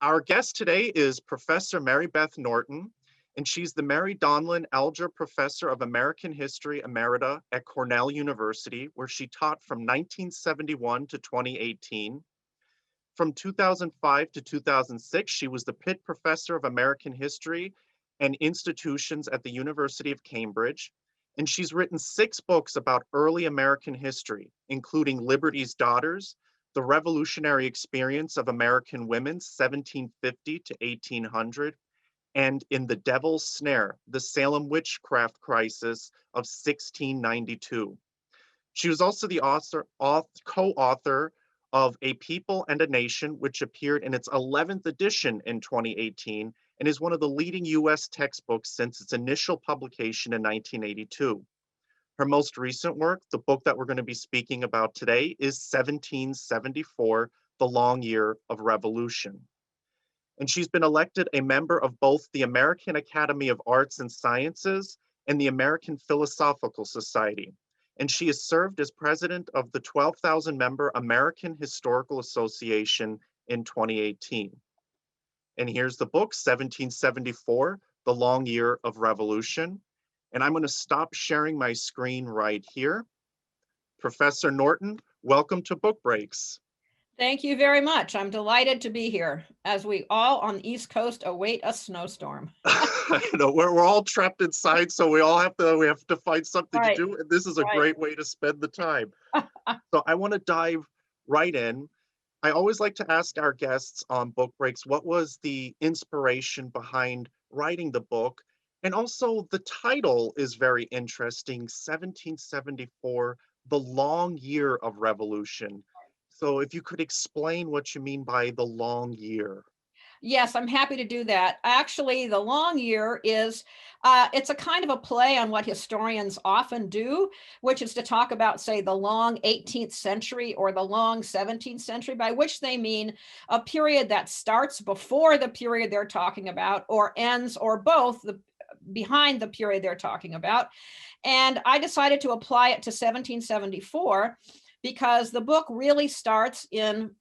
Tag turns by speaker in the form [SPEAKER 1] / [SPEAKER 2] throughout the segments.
[SPEAKER 1] Our guest today is Professor Mary Beth Norton, and she's the Mary Donlon Alger Professor of American History Emerita at Cornell University, where she taught from 1971 to 2018. From 2005 to 2006, she was the Pitt Professor of American History and Institutions at the University of Cambridge, and she's written 6 books about early American history, including Liberty's Daughters, The Revolutionary Experience of American Women, 1750 to 1800, and In the Devil's Snare, The Salem Witchcraft Crisis of 1692. She was also the co-author of A People and a Nation, which appeared in its 11th edition in 2018 and is one of the leading US textbooks since its initial publication in 1982. Her most recent work, the book that we're going to be speaking about today, is 1774, The Long Year of Revolution. And she's been elected a member of both the American Academy of Arts and Sciences and the American Philosophical Society. And she has served as president of the 12,000-member American Historical Association in 2018. And here's the book, 1774, The Long Year of Revolution. And I'm going to stop sharing my screen right here. Professor Norton, welcome to Book Breaks.
[SPEAKER 2] Thank you very much. I'm delighted to be here as we all on the East Coast await a snowstorm.
[SPEAKER 1] We're all trapped inside, so we have to find something to do. And this is a great way to spend the time. So I want to dive right in. I always like to ask our guests on Book Breaks, what was the inspiration behind writing the book? And also the title is very interesting, 1774, The Long Year of Revolution. So if you could explain what you mean by the long year.
[SPEAKER 2] Yes, I'm happy to do that. Actually, the long year is, it's a kind of a play on what historians often do, which is to talk about, say, the long 18th century or the long 17th century, by which they mean a period that starts before the period they're talking about or ends or both behind the period they're talking about. And I decided to apply it to 1774 because the book really starts in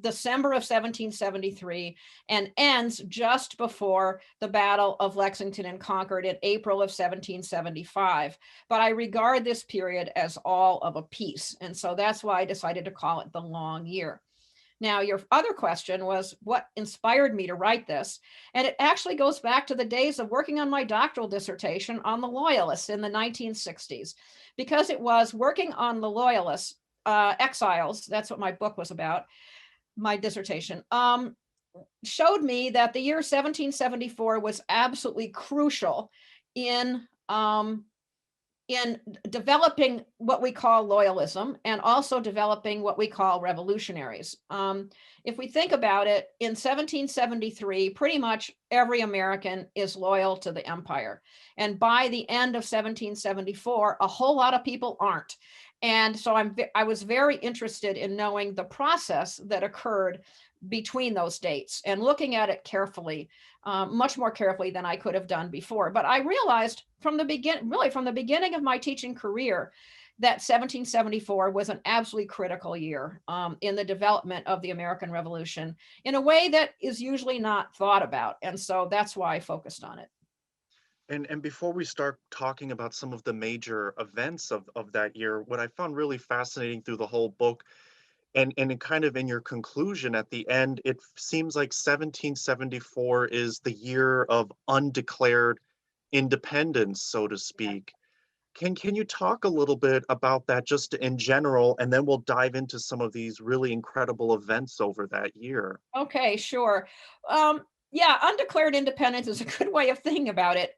[SPEAKER 2] December of 1773 and ends just before the Battle of Lexington and Concord in April of 1775. But I regard this period as all of a piece. And so that's why I decided to call it The Long Year. Now, your other question was what inspired me to write this. And it actually goes back to the days of working on my doctoral dissertation on the Loyalists in the 1960s, because it was working on the Loyalists, exiles, that's what my book was about, my dissertation, showed me that the year 1774 was absolutely crucial in developing what we call loyalism and also developing what we call revolutionaries. If we think about it, in 1773, pretty much every American is loyal to the empire. And by the end of 1774, a whole lot of people aren't. And so I was very interested in knowing the process that occurred between those dates and looking at it carefully, much more carefully than I could have done before. But I realized from the beginning of my teaching career that 1774 was an absolutely critical year in the development of the American Revolution in a way that is usually not thought about. And so that's why I focused on it.
[SPEAKER 1] And before we start talking about some of the major events of that year, what I found really fascinating through the whole book, and kind of in your conclusion at the end, it seems like 1774 is the year of undeclared independence, so to speak. Can you talk a little bit about that just in general, and then we'll dive into some of these really incredible events over that year?
[SPEAKER 2] Okay, sure. Yeah, undeclared independence is a good way of thinking about it.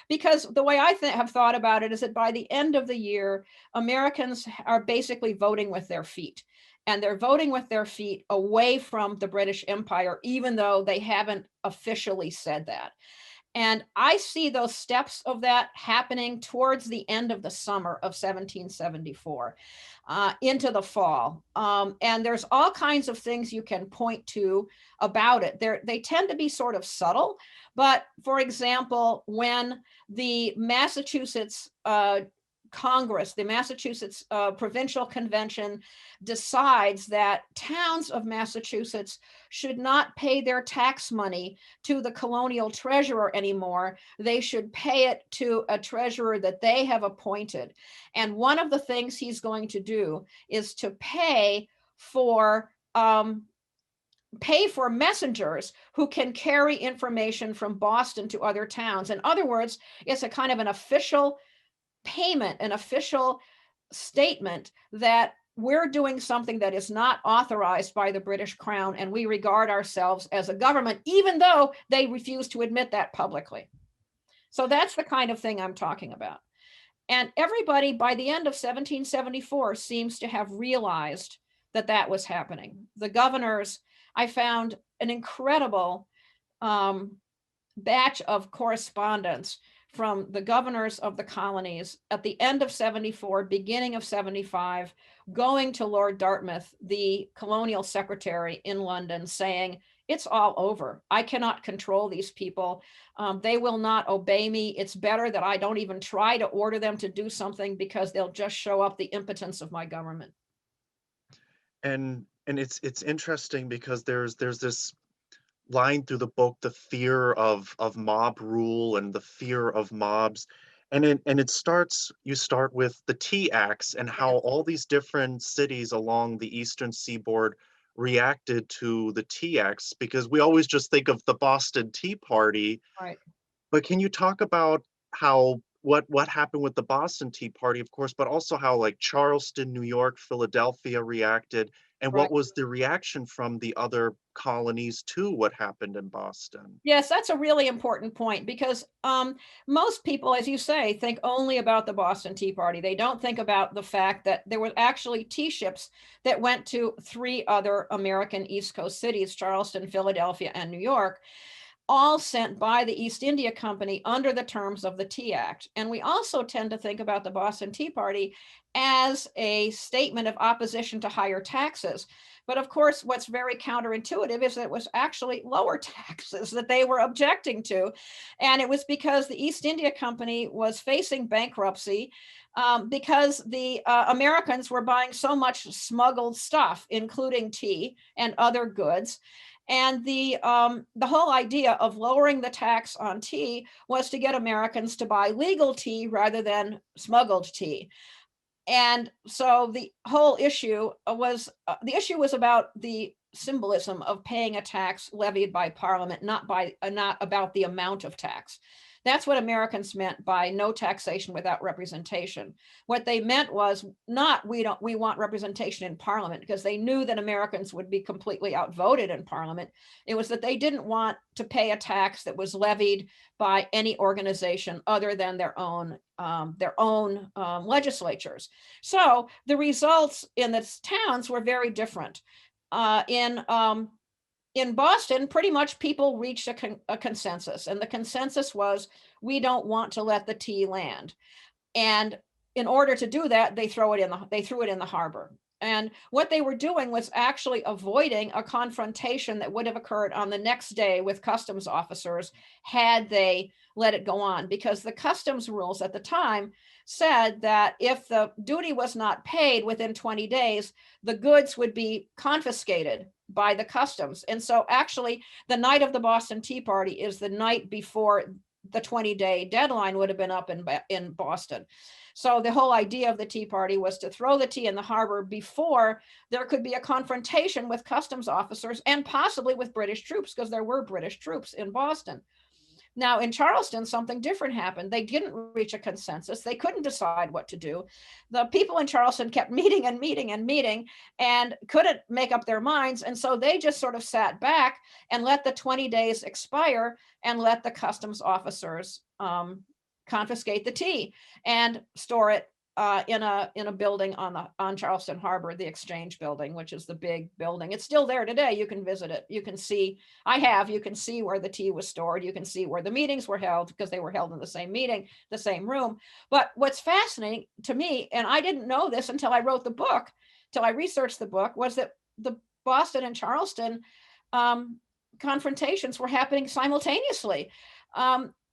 [SPEAKER 2] Because the way I have thought about it is that by the end of the year, Americans are basically voting with their feet. And they're voting with their feet away from the British Empire, even though they haven't officially said that. And I see those steps of that happening towards the end of the summer of 1774 into the fall. And there's all kinds of things you can point to about it. They tend to be sort of subtle. But for example, when the Massachusetts Congress, the Massachusetts Provincial Convention, decides that towns of Massachusetts should not pay their tax money to the colonial treasurer anymore. They should pay it to a treasurer that they have appointed. And one of the things he's going to do is to pay for messengers who can carry information from Boston to other towns. In other words, it's a kind of an official payment, an official statement that we're doing something that is not authorized by the British Crown, and we regard ourselves as a government, even though they refuse to admit that publicly. So that's the kind of thing I'm talking about. And everybody by the end of 1774 seems to have realized that that was happening. The governors, I found an incredible batch of correspondence from the governors of the colonies at the end of 74, beginning of 75, going to Lord Dartmouth, the colonial secretary in London, saying, it's all over. I cannot control these people. They will not obey me. It's better that I don't even try to order them to do something because they'll just show up the impotence of my government.
[SPEAKER 1] And it's interesting because there's this line through the book, the fear of mob rule and the fear of mobs. And it starts, you start with the Tea Acts and how all these different cities along the eastern seaboard reacted to the Tea Acts, because we always just think of the Boston Tea Party.
[SPEAKER 2] Right.
[SPEAKER 1] But can you talk about how what happened with the Boston Tea Party, of course, but also how like Charleston, New York, Philadelphia reacted, and
[SPEAKER 2] Right.
[SPEAKER 1] what was the reaction from the other colonies to what happened in Boston?
[SPEAKER 2] Yes, that's a really important point because most people, as you say, think only about the Boston Tea Party. They don't think about the fact that there were actually tea ships that went to 3 other American East Coast cities, Charleston, Philadelphia, and New York, all sent by the East India Company under the terms of the Tea Act. And we also tend to think about the Boston Tea Party as a statement of opposition to higher taxes. But of course, what's very counterintuitive is that it was actually lower taxes that they were objecting to. And it was because the East India Company was facing bankruptcy because the Americans were buying so much smuggled stuff, including tea and other goods. And the whole idea of lowering the tax on tea was to get Americans to buy legal tea rather than smuggled tea. And so the whole issue was about the symbolism of paying a tax levied by Parliament, not about the amount of tax. That's what Americans meant by no taxation without representation. What they meant was not we want representation in Parliament, because they knew that Americans would be completely outvoted in Parliament. It was that they didn't want to pay a tax that was levied by any organization other than their own legislatures. So the results in the towns were very different. In Boston, pretty much people reached a consensus, and the consensus was we don't want to let the tea land. And in order to do that, they threw it in the harbor. And what they were doing was actually avoiding a confrontation that would have occurred on the next day with customs officers had they let it go on, because the customs rules at the time said that if the duty was not paid within 20 days, the goods would be confiscated by the customs. And so actually the night of the Boston Tea Party is the night before the 20-day deadline would have been up in Boston. So the whole idea of the Tea Party was to throw the tea in the harbor before there could be a confrontation with customs officers and possibly with British troops, because there were British troops in Boston. Now, in Charleston, something different happened. They didn't reach a consensus. They couldn't decide what to do. The people in Charleston kept meeting and meeting and meeting and couldn't make up their minds. And so they just sort of sat back and let the 20 days expire and let the customs officers confiscate the tea and store it in a building on Charleston Harbor, the Exchange Building, which is the big building. It's still there today. You can visit it. You can see, you can see where the tea was stored. You can see where the meetings were held, because they were held in the same meeting, the same room. But what's fascinating to me, and I didn't know this until I wrote the book, till I researched the book, was that the Boston and Charleston confrontations were happening simultaneously.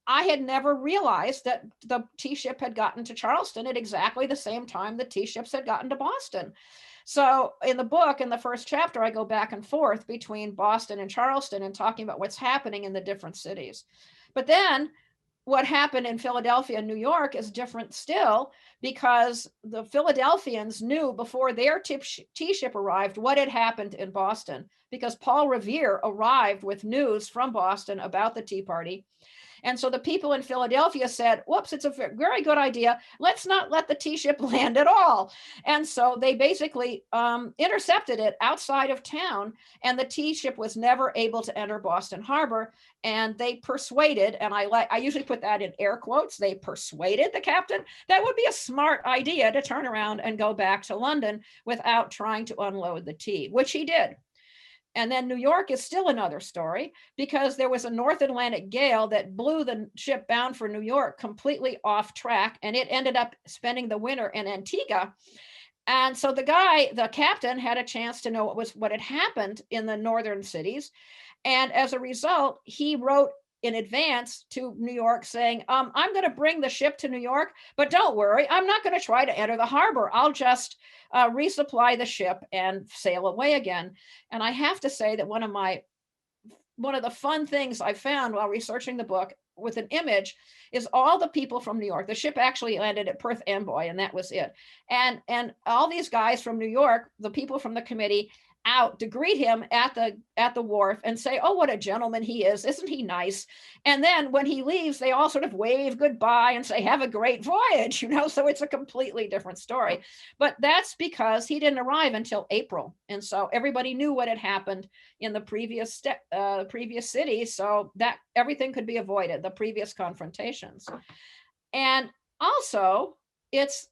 [SPEAKER 2] I had never realized that the tea ship had gotten to Charleston at exactly the same time the tea ships had gotten to Boston. So in the book, in the first chapter, I go back and forth between Boston and Charleston and talking about what's happening in the different cities. But then what happened in Philadelphia and New York is different still, because the Philadelphians knew before their tea ship arrived what had happened in Boston, because Paul Revere arrived with news from Boston about the Tea Party. And so the people in Philadelphia said, whoops, it's a very good idea. Let's not let the tea ship land at all. And so they basically intercepted it outside of town, and the tea ship was never able to enter Boston Harbor. And they persuaded, and I usually put that in air quotes, they persuaded the captain that would be a smart idea to turn around and go back to London without trying to unload the tea, which he did. And then New York is still another story, because there was a North Atlantic gale that blew the ship bound for New York completely off track, and it ended up spending the winter in Antigua. And so the captain, had a chance to know what had happened in the northern cities. And as a result, he wrote in advance to New York saying, I'm going to bring the ship to New York, but don't worry, I'm not going to try to enter the harbor. I'll just resupply the ship and sail away again. And I have to say that one of the fun things I found while researching the book with an image is all the people from New York. The ship actually landed at Perth Amboy, and that was it. And all these guys from New York, the people from the committee, out to greet him at the wharf and say, oh, what a gentleman he is. Isn't he nice? And then when he leaves, they all sort of wave goodbye and say, have a great voyage, so it's a completely different story. But that's because he didn't arrive until April. And so everybody knew what had happened in the previous city, so that everything could be avoided, the previous confrontations. And also, it's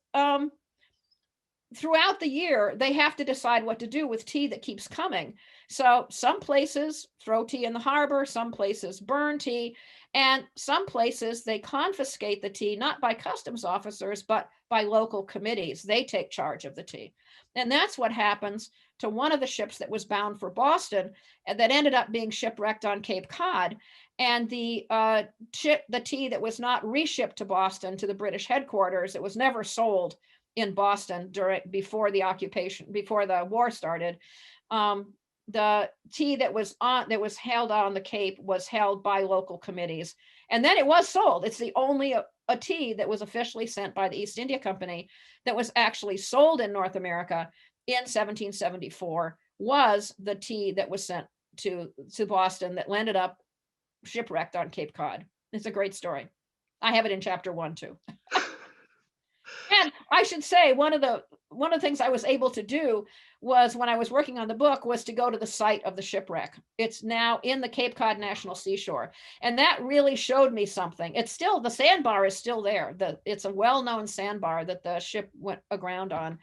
[SPEAKER 2] throughout the year, they have to decide what to do with tea that keeps coming. So some places throw tea in the harbor, some places burn tea, and some places they confiscate the tea, not by customs officers, but by local committees. They take charge of the tea. And that's what happens to one of the ships that was bound for Boston and that ended up being shipwrecked on Cape Cod. And the tea that was not reshipped to Boston, to the British headquarters, it was never sold in Boston before the war started. The tea that was held on the Cape was held by local committees, and then it was sold. It's the only a tea that was officially sent by the East India Company that was actually sold in North America in 1774 was the tea that was sent to Boston that landed up shipwrecked on Cape Cod. It's a great story. I have it in chapter 1 too. And I should say, one of the things I was able to do was, when I was working on the book, was to go to the site of the shipwreck. It's now in the Cape Cod National Seashore. And that really showed me something. It's still, the sandbar is still there. It's a well-known sandbar that the ship went aground on.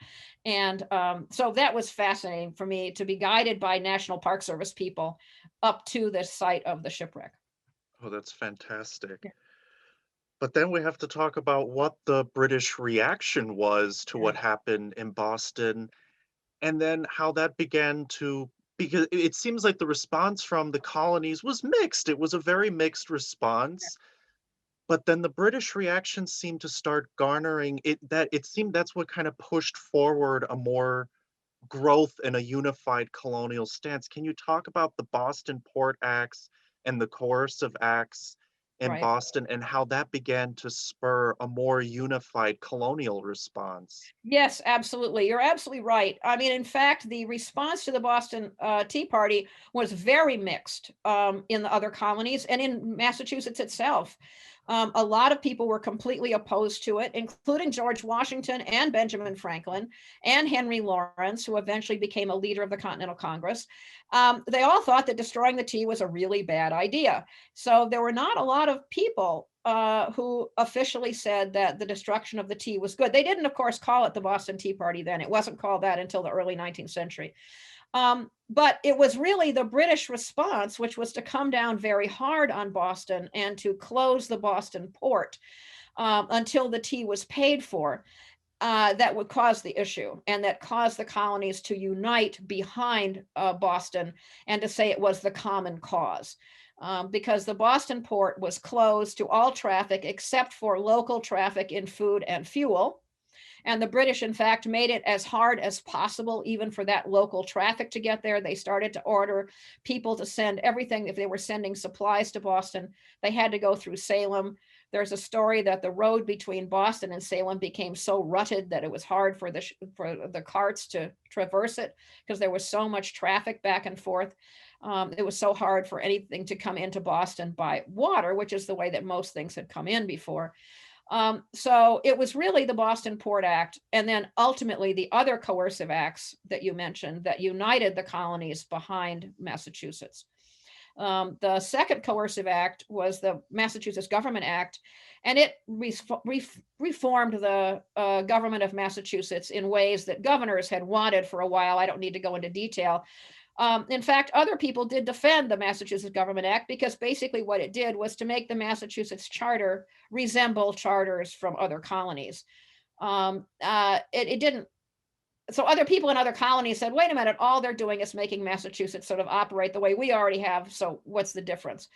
[SPEAKER 2] And so that was fascinating for me, to be guided by National Park Service people up to the site of the shipwreck.
[SPEAKER 1] Oh, that's fantastic.
[SPEAKER 2] Yeah.
[SPEAKER 1] But then we have to talk about what the British reaction was to what happened in Boston, and then how that began to, because it seems like the response from the colonies was mixed. It was a very mixed response. But then the British reaction seemed to start garnering it seemed that's what kind of pushed forward a more growth in a unified colonial stance. Can you talk about the Boston Port Acts and the Coercive Acts in Boston, and how that began to spur a more unified colonial response?
[SPEAKER 2] Yes, absolutely. You're absolutely right. I mean, in fact, the response to the Boston Tea Party was very mixed in the other colonies and in Massachusetts itself. A lot of people were completely opposed to it, including George Washington and Benjamin Franklin and Henry Lawrence, who eventually became a leader of the Continental Congress. They all thought that destroying the tea was a really bad idea. So there were not a lot of people who officially said that the destruction of the tea was good. They didn't, of course, call it the Boston Tea Party then. It wasn't called that until the early 19th century. But it was really the British response, which was to come down very hard on Boston and to close the Boston port until the tea was paid for. that would cause the issue, and that caused the colonies to unite behind Boston and to say it was the common cause. Because the Boston port was closed to all traffic except for local traffic in food and fuel. And the British, in fact, made it as hard as possible, even for that local traffic to get there. They started to order people to send everything. If they were sending supplies to Boston, they had to go through Salem. There's a story that the road between Boston and Salem became so rutted that it was hard for the carts to traverse it because there was so much traffic back and forth. It was so hard for anything to come into Boston by water, which is the way that most things had come in before. So it was really the Boston Port Act, and then ultimately the other coercive acts that you mentioned that united the colonies behind Massachusetts. The second coercive act was the Massachusetts Government Act, and it reformed the government of Massachusetts in ways that governors had wanted for a while. I don't need to go into detail. In fact, other people did defend the Massachusetts Government Act because basically what it did was to make the Massachusetts Charter resemble charters from other colonies. It didn't. So other people in other colonies said, wait a minute, all they're doing is making Massachusetts sort of operate the way we already have. So what's the difference?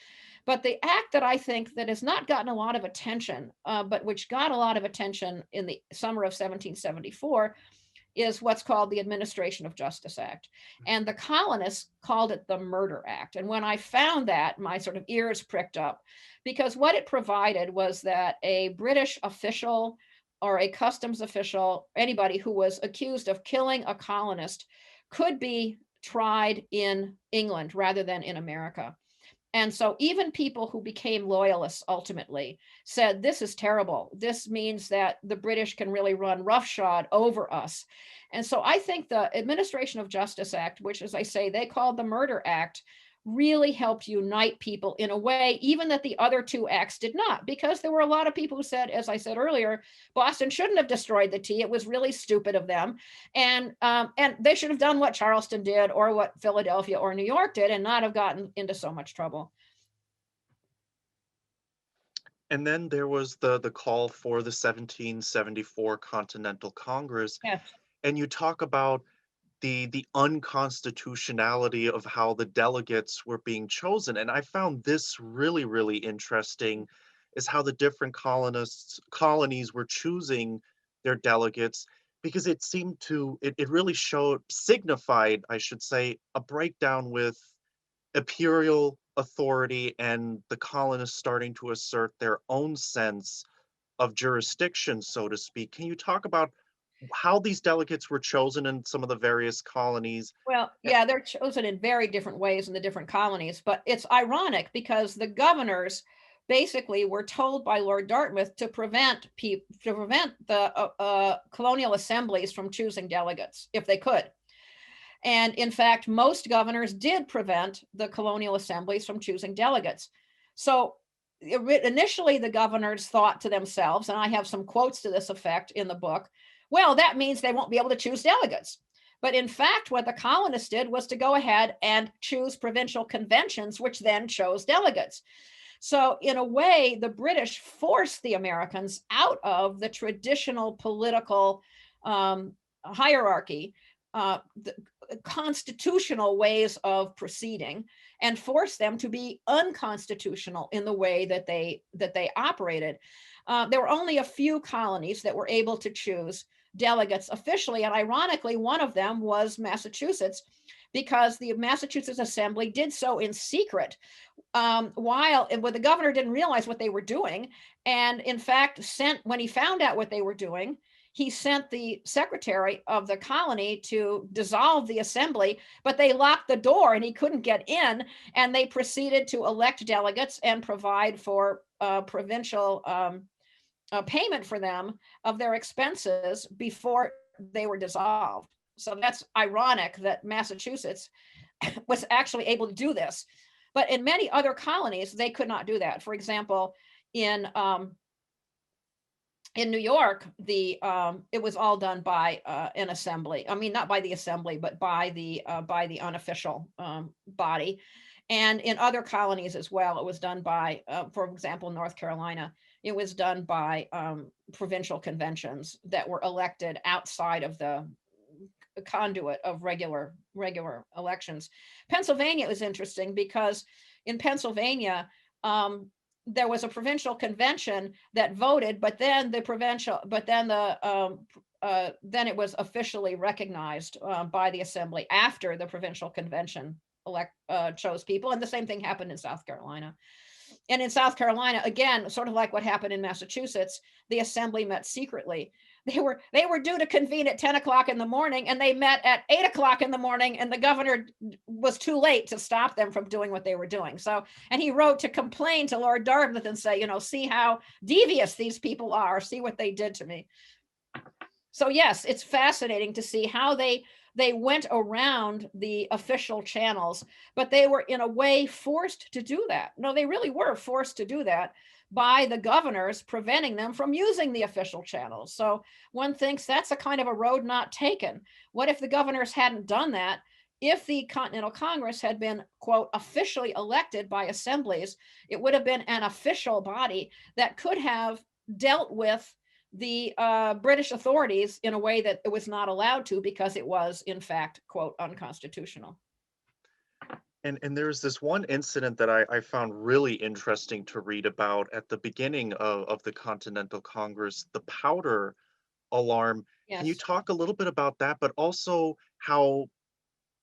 [SPEAKER 2] But the act that I think that has not gotten a lot of attention, but which got a lot of attention in the summer of 1774, is what's called the Administration of Justice Act. And the colonists called it the Murder Act. And when I found that, my sort of ears pricked up, because what it provided was that a British official or a customs official, anybody who was accused of killing a colonist, could be tried in England rather than in America. And so even people who became loyalists ultimately said, this is terrible. This means that the British can really run roughshod over us. And so I think the Administration of Justice Act, which, as I say, they called the Murder Act, really helped unite people in a way, even that the other two acts did not, because there were a lot of people who said, as I said earlier, Boston shouldn't have destroyed the tea. It was really stupid of them. And they should have done what Charleston did or what Philadelphia or New York did and not have gotten into so much trouble.
[SPEAKER 1] And then there was the call for the 1774 Continental Congress.
[SPEAKER 2] Yes.
[SPEAKER 1] And you talk about the unconstitutionality of how the delegates were being chosen. And I found this really, really interesting, is how the different colonies were choosing their delegates, because it seemed to, it really signified, I should say, a breakdown with imperial authority and the colonists starting to assert their own sense of jurisdiction, so to speak. Can you talk about how these delegates were chosen in some of the various colonies?
[SPEAKER 2] Well, yeah, they're chosen in very different ways in the different colonies, but it's ironic because the governors basically were told by Lord Dartmouth to prevent the colonial assemblies from choosing delegates if they could. And in fact, most governors did prevent the colonial assemblies from choosing delegates. So initially, the governors thought to themselves, and I have some quotes to this effect in the book, well, that means they won't be able to choose delegates. But in fact, what the colonists did was to go ahead and choose provincial conventions, which then chose delegates. So in a way, the British forced the Americans out of the traditional political hierarchy, the constitutional ways of proceeding, and forced them to be unconstitutional in the way that they operated. There were only a few colonies that were able to choose delegates officially, and ironically, one of them was Massachusetts, because the Massachusetts Assembly did so in secret, while the governor didn't realize what they were doing, and in fact when he found out what they were doing, he sent the secretary of the colony to dissolve the assembly, but they locked the door and he couldn't get in, and they proceeded to elect delegates and provide for provincial payment for them of their expenses before they were dissolved. So that's ironic that Massachusetts was actually able to do this. But in many other colonies, they could not do that. For example, in New York, it was all done by an assembly. I mean, not by the assembly, but by the unofficial body. And in other colonies as well, it was done by, for example, North Carolina, it was done by provincial conventions that were elected outside of the conduit of regular elections. Pennsylvania was interesting because in Pennsylvania, there was a provincial convention that voted, but then then it was officially recognized by the assembly after the provincial convention chose people. And the same thing happened in South Carolina. And in South Carolina, again, sort of like what happened in Massachusetts, the assembly met secretly. They were due to convene at 10 o'clock in the morning, and they met at 8 o'clock in the morning, and the governor was too late to stop them from doing what they were doing. So, and he wrote to complain to Lord Dartmouth and say, see how devious these people are, see what they did to me. So yes, it's fascinating to see how they went around the official channels, but they were in a way forced to do that. No, they really were forced to do that by the governors preventing them from using the official channels. So one thinks that's a kind of a road not taken. What if the governors hadn't done that? If the Continental Congress had been, quote, officially elected by assemblies, it would have been an official body that could have dealt with the British authorities in a way that it was not allowed to because it was, in fact, quote, unconstitutional.
[SPEAKER 1] And there's this one incident that I found really interesting to read about at the beginning of the Continental Congress, the powder alarm. Can you
[SPEAKER 2] Yes.
[SPEAKER 1] talk a little bit about that, but also how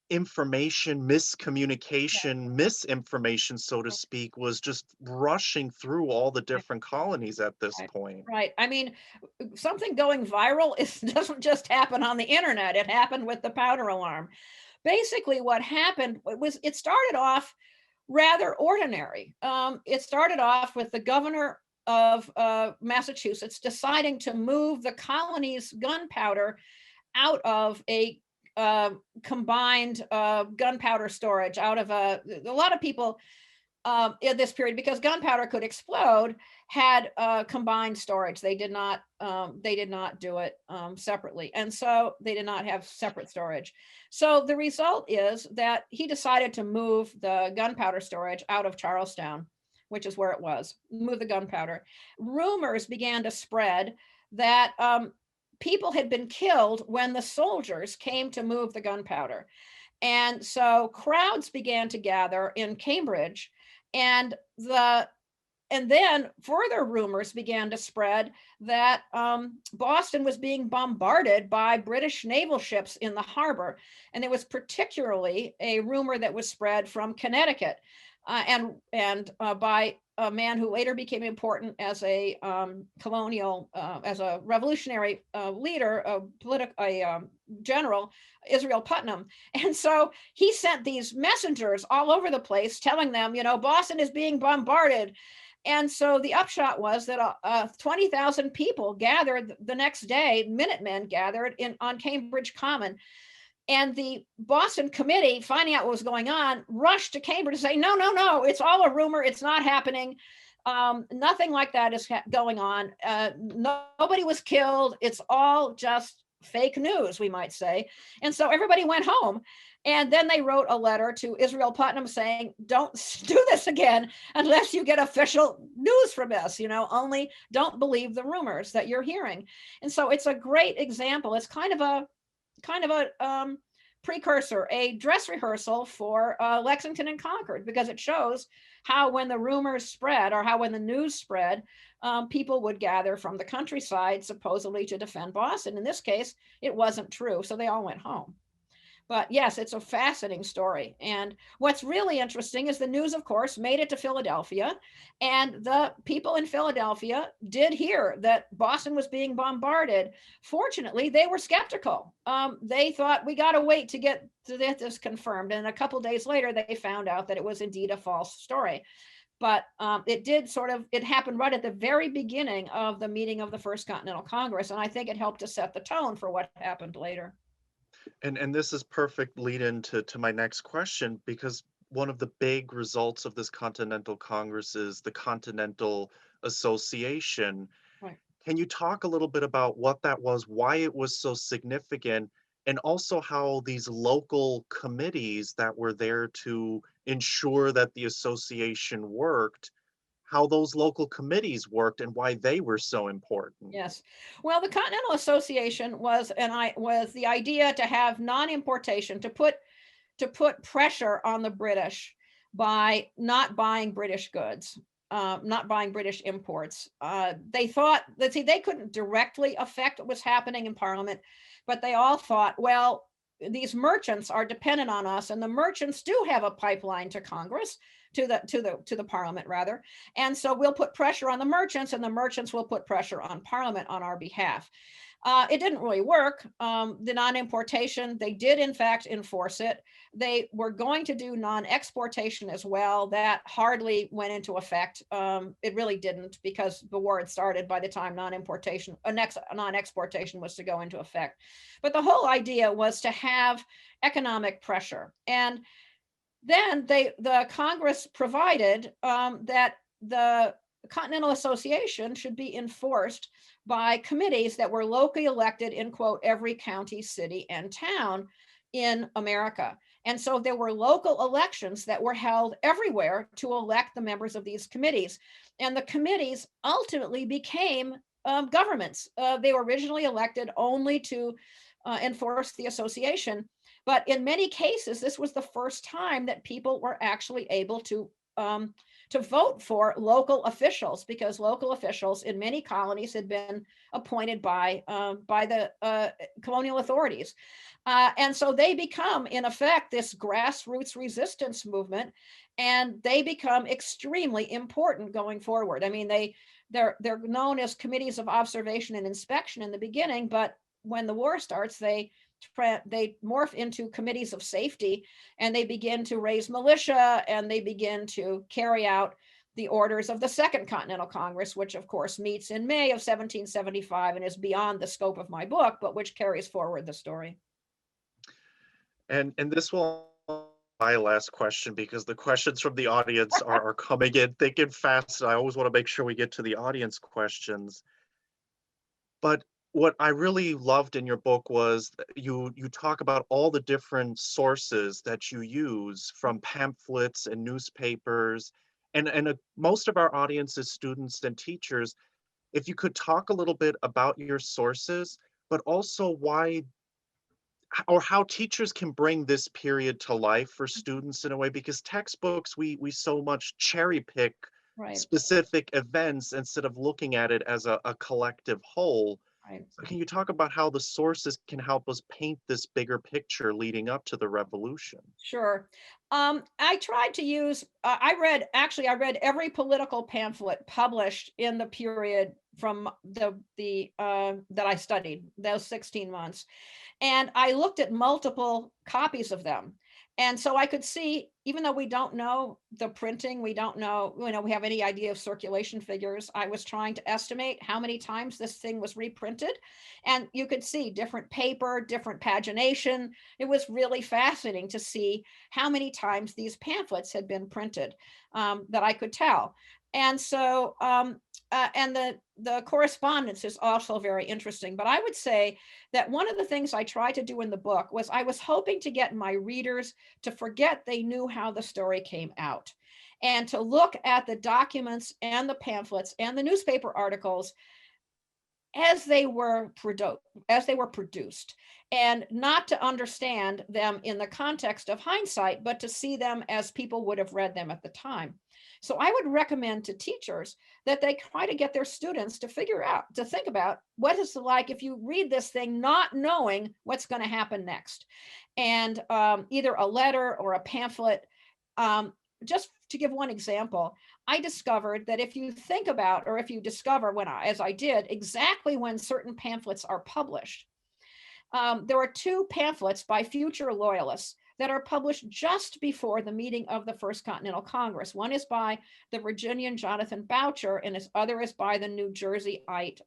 [SPEAKER 1] information, miscommunication, misinformation, so to speak, was just rushing through all the different colonies at this
[SPEAKER 2] Right.
[SPEAKER 1] point?
[SPEAKER 2] Right. I mean, something going viral doesn't just happen on the internet. It happened with the powder alarm. Basically, what happened was it started off rather ordinary. It started off with the governor of Massachusetts deciding to move the colony's gunpowder out of a combined gunpowder storage out of a lot of people in this period, because gunpowder could explode, had combined storage. They did not do it separately, and so they did not have separate storage. So the result is that he decided to move the gunpowder storage out of Charlestown, which is where it was. Move the gunpowder. Rumors began to spread that people had been killed when the soldiers came to move the gunpowder. And so crowds began to gather in Cambridge, and then further rumors began to spread that Boston was being bombarded by British naval ships in the harbor. And there was particularly a rumor that was spread from Connecticut and by a man who later became important as a as a revolutionary leader, a general, Israel Putnam. And so he sent these messengers all over the place telling them, Boston is being bombarded. And so the upshot was that 20,000 people gathered the next day. Minutemen gathered on Cambridge Common. And the Boston committee, finding out what was going on, rushed to Cambridge to say, no, it's all a rumor. It's not happening. Nothing like that is going on. Nobody was killed. It's all just fake news, we might say. And so everybody went home. And then they wrote a letter to Israel Putnam saying, don't do this again unless you get official news from us, only don't believe the rumors that you're hearing. And so it's a great example. It's kind of a precursor, a dress rehearsal for Lexington and Concord, because it shows how when the rumors spread, or how when the news spread, people would gather from the countryside supposedly to defend Boston. In this case, it wasn't true, so they all went home. But yes, it's a fascinating story. And what's really interesting is the news, of course, made it to Philadelphia. And the people in Philadelphia did hear that Boston was being bombarded. Fortunately, they were skeptical. They thought, we got to wait to get this confirmed. And a couple of days later, they found out that it was indeed a false story. But it happened right at the very beginning of the meeting of the First Continental Congress. And I think it helped to set the tone for what happened later.
[SPEAKER 1] And this is perfect lead into my next question, because one of the big results of this Continental Congress is the Continental Association.
[SPEAKER 2] Right.
[SPEAKER 1] Can you talk a little bit about what that was, why it was so significant, and also how these local committees that were there to ensure that the association worked, how those local committees worked and why they were so important.
[SPEAKER 2] Yes. Well, the Continental Association was the idea to have non-importation, to put pressure on the British by not buying British goods, not buying British imports. They thought that, see, they couldn't directly affect what was happening in Parliament, but they all thought, well, these merchants are dependent on us, and the merchants do have a pipeline to Congress, to the Parliament rather, and so we'll put pressure on the merchants, and the merchants will put pressure on Parliament on our behalf. It didn't really work. The non-importation, they did in fact enforce it. They were going to do non-exportation as well. That hardly went into effect. It really didn't, because the war had started by the time non-exportation was to go into effect. But the whole idea was to have economic pressure. And then the Congress provided that the Continental Association should be enforced by committees that were locally elected in, quote, every county, city, and town in America. And so there were local elections that were held everywhere to elect the members of these committees. And the committees ultimately became governments. They were originally elected only to enforce the association. But in many cases, this was the first time that people were actually able to vote for local officials, because local officials in many colonies had been appointed by the colonial authorities. And so they become, in effect, this grassroots resistance movement, and they become extremely important going forward. I mean, they're known as committees of observation and inspection in the beginning, but when the war starts, they morph into committees of safety, and they begin to raise militia, and they begin to carry out the orders of the Second Continental Congress, which of course meets in May of 1775 and is beyond the scope of my book, but which carries forward the story.
[SPEAKER 1] And this will be my last question, because the questions from the audience are coming in thick and fast. I always want to make sure we get to the audience questions. But what I really loved in your book was you talk about all the different sources that you use, from pamphlets and newspapers, and most of our audience is students and teachers. If you could talk a little bit about your sources, but also why or how teachers can bring this period to life for students in a way, because textbooks, we so much cherry pick
[SPEAKER 2] Right,
[SPEAKER 1] specific events instead of looking at it as a collective whole.
[SPEAKER 2] right.
[SPEAKER 1] So can you talk about how the sources can help us paint this bigger picture leading up to the revolution?
[SPEAKER 2] Sure. I tried to use, I read every political pamphlet published in the period from that I studied, those 16 months. And I looked at multiple copies of them. And so I could see, even though we don't know the printing, we don't know, we have any idea of circulation figures, I was trying to estimate how many times this thing was reprinted. And you could see different paper, different pagination. It was really fascinating to see how many times these pamphlets had been printed, that I could tell. And so, and the correspondence is also very interesting. But I would say that one of the things I tried to do in the book was I was hoping to get my readers to forget they knew how the story came out, and to look at the documents and the pamphlets and the newspaper articles as they were produced, and not to understand them in the context of hindsight, but to see them as people would have read them at the time. So I would recommend to teachers that they try to get their students to think about what it's like if you read this thing not knowing what's going to happen next. And either a letter or a pamphlet. Just to give one example, I discovered that if you think about, or if you discover, as I did, exactly when certain pamphlets are published, there are two pamphlets by future loyalists that are published just before the meeting of the First Continental Congress. One is by the Virginian Jonathan Boucher, and his other is by the New Jerseyite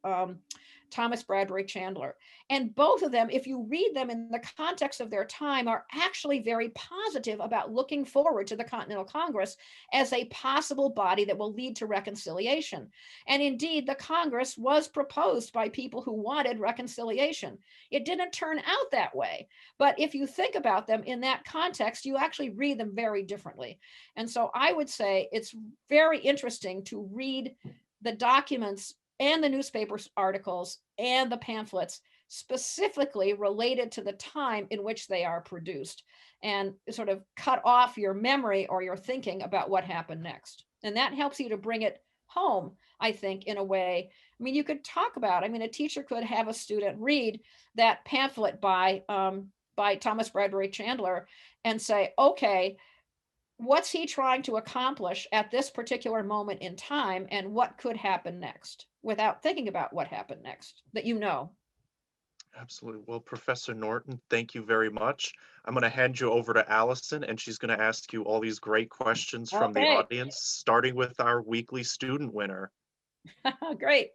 [SPEAKER 2] Thomas Bradbury Chandler. And both of them, if you read them in the context of their time, are actually very positive about looking forward to the Continental Congress as a possible body that will lead to reconciliation. And indeed, the Congress was proposed by people who wanted reconciliation. It didn't turn out that way. But if you think about them in that context, you actually read them very differently. And so I would say it's very interesting to read the documents and the newspaper articles and the pamphlets specifically related to the time in which they are produced, and sort of cut off your memory or your thinking about what happened next. And that helps you to bring it home, I think, in a way. I mean, you could talk about, I mean, a teacher could have a student read that pamphlet by Thomas Bradbury Chandler and say, okay, what's he trying to accomplish at this particular moment in time, and what could happen next, without thinking about what happened next that you know.
[SPEAKER 1] Absolutely. Well, Professor Norton, thank you very much. I'm going to hand you over to Allison, and she's going to ask you all these great questions from the
[SPEAKER 2] Okay,
[SPEAKER 1] audience, starting with our weekly student winner.
[SPEAKER 2] great.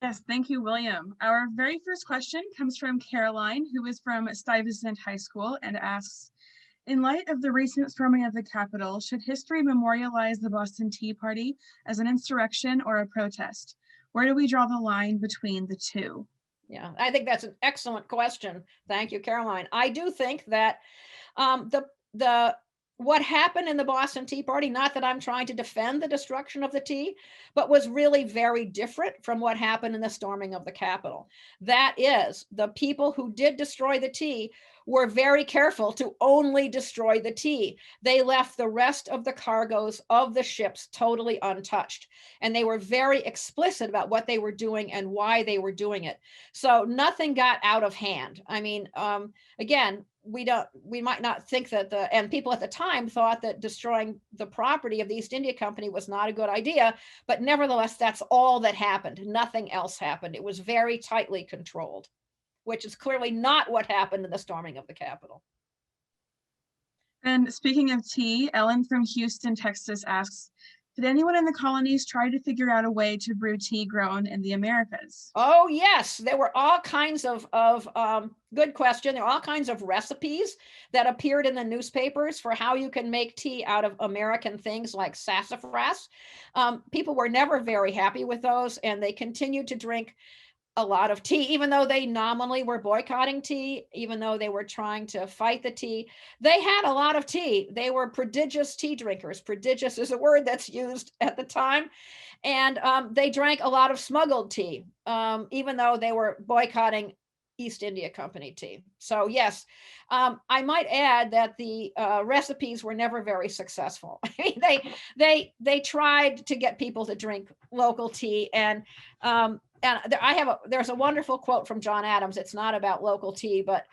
[SPEAKER 3] Yes, thank you, William. Our very first question comes from Caroline, who is from Stuyvesant High School, and asks, in light of the recent storming of the Capitol, should history memorialize the Boston Tea Party as an insurrection or a protest? Where do we draw the line between the two?
[SPEAKER 2] Yeah, I think that's an excellent question. Thank you, Caroline. I do think that the what happened in the Boston Tea Party, not that I'm trying to defend the destruction of the tea, but was really very different from what happened in the storming of the Capitol. That is, the people who did destroy the tea were very careful to only destroy the tea. They left the rest of the cargoes of the ships totally untouched. And they were very explicit about what they were doing and why they were doing it. So nothing got out of hand. I mean, again, we might not think that and people at the time thought that destroying the property of the East India Company was not a good idea, but nevertheless, that's all that happened. Nothing else happened. It was very tightly controlled, which is clearly not what happened in the storming of the Capitol.
[SPEAKER 3] And speaking of tea, Ellen from Houston, Texas asks, did anyone in the colonies try to figure out a way to brew tea grown in the Americas?
[SPEAKER 2] Oh, yes. There were all kinds of good question. There are all kinds of recipes that appeared in the newspapers for how you can make tea out of American things like sassafras. People were never very happy with those, and they continued to drink a lot of tea, even though they nominally were boycotting tea, even though they were trying to fight the tea. They had a lot of tea. They were prodigious tea drinkers. Prodigious is a word that's used at the time. And they drank a lot of smuggled tea, even though they were boycotting East India Company tea. So yes, I might add that the recipes were never very successful. they tried to get people to drink local tea, and there's a wonderful quote from John Adams. It's not about local tea, but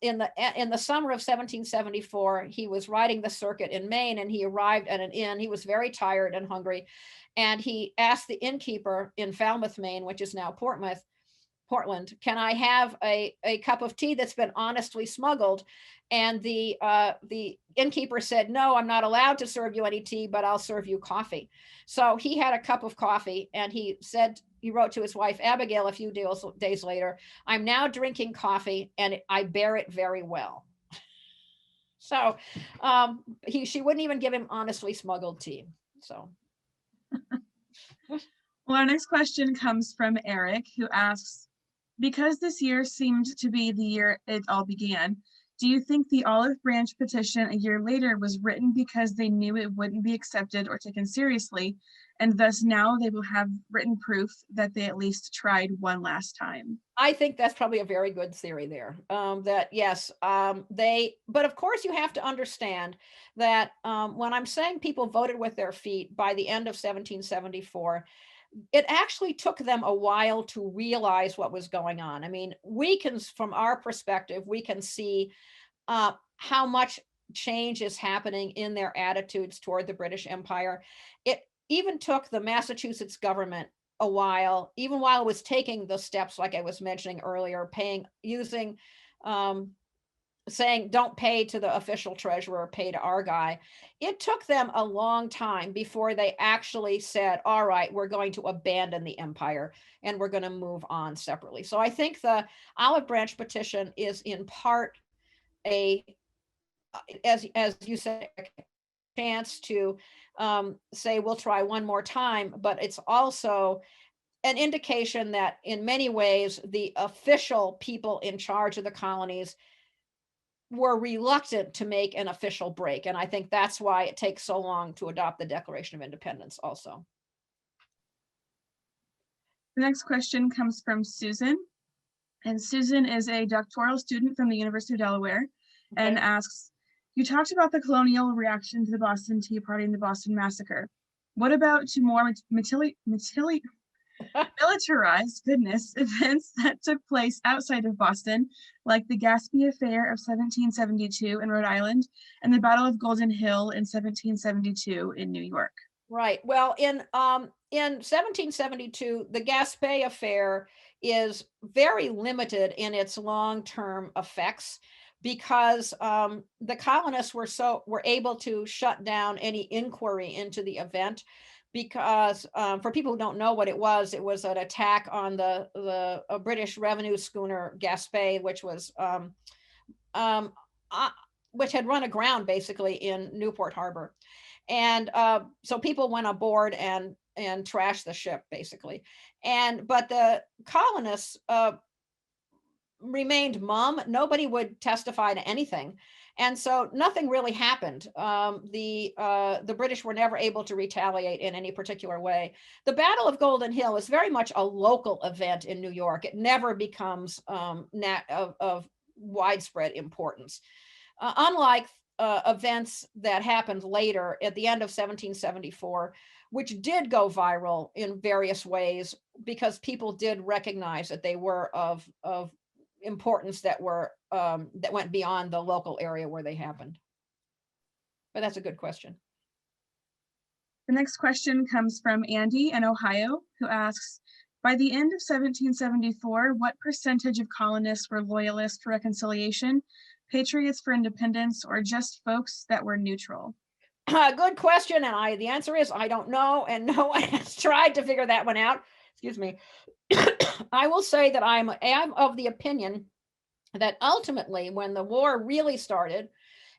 [SPEAKER 2] in the summer of 1774, he was riding the circuit in Maine, and he arrived at an inn. He was very tired and hungry, and he asked the innkeeper in Falmouth, Maine, which is now Portland, can I have a cup of tea that's been honestly smuggled? And the innkeeper said, no, I'm not allowed to serve you any tea, but I'll serve you coffee. So he had a cup of coffee, and he wrote to his wife, Abigail, a few days later, I'm now drinking coffee and I bear it very well. So she wouldn't even give him honestly smuggled tea. So.
[SPEAKER 3] Well, our next question comes from Eric, who asks, because this year seemed to be the year it all began, do you think the Olive Branch petition a year later was written because they knew it wouldn't be accepted or taken seriously, and thus now they will have written proof that they at least tried one last time?
[SPEAKER 2] I think that's probably a very good theory there. That yes, but of course you have to understand that when I'm saying people voted with their feet by the end of 1774, it actually took them a while to realize what was going on. I mean, from our perspective, we can see how much change is happening in their attitudes toward the British Empire. It even took the Massachusetts government a while, even while it was taking the steps, like I was mentioning earlier, using saying, don't pay to the official treasurer, pay to our guy. It took them a long time before they actually said, all right, we're going to abandon the empire and we're going to move on separately. So I think the olive branch petition is in part a, as you said, chance to say, we'll try one more time, but it's also an indication that in many ways, the official people in charge of the colonies were reluctant to make an official break. And I think that's why it takes so long to adopt the Declaration of Independence also.
[SPEAKER 3] The next question comes from Susan. And Susan is a doctoral student from the University of Delaware and asks, you talked about the colonial reaction to the Boston Tea Party and the Boston Massacre. What about to more militarized events that took place outside of Boston, like the Gaspee Affair of 1772 in Rhode Island and the Battle of Golden Hill in 1772 in New York?
[SPEAKER 2] Right. Well, in 1772, the Gaspee Affair is very limited in its long-term effects because the colonists were able to shut down any inquiry into the event. Because for people who don't know what it was an attack on the British revenue schooner Gaspee, which had run aground basically in Newport Harbor. And so people went aboard and trashed the ship basically. But the colonists remained mum. Nobody would testify to anything. And so nothing really happened. The British were never able to retaliate in any particular way. The Battle of Golden Hill is very much a local event in New York. It never becomes of widespread importance. Unlike events that happened later at the end of 1774, which did go viral in various ways because people did recognize that they were of importance that went beyond the local area where they happened. But that's a good question.
[SPEAKER 3] The next question comes from Andy in Ohio, who asks, by the end of 1774, what percentage of colonists were loyalists for reconciliation, patriots for independence, or just folks that were neutral?
[SPEAKER 2] Good question. And the answer is, I don't know. And no one has tried to figure that one out. Excuse me. I will say that I'm of the opinion that ultimately when the war really started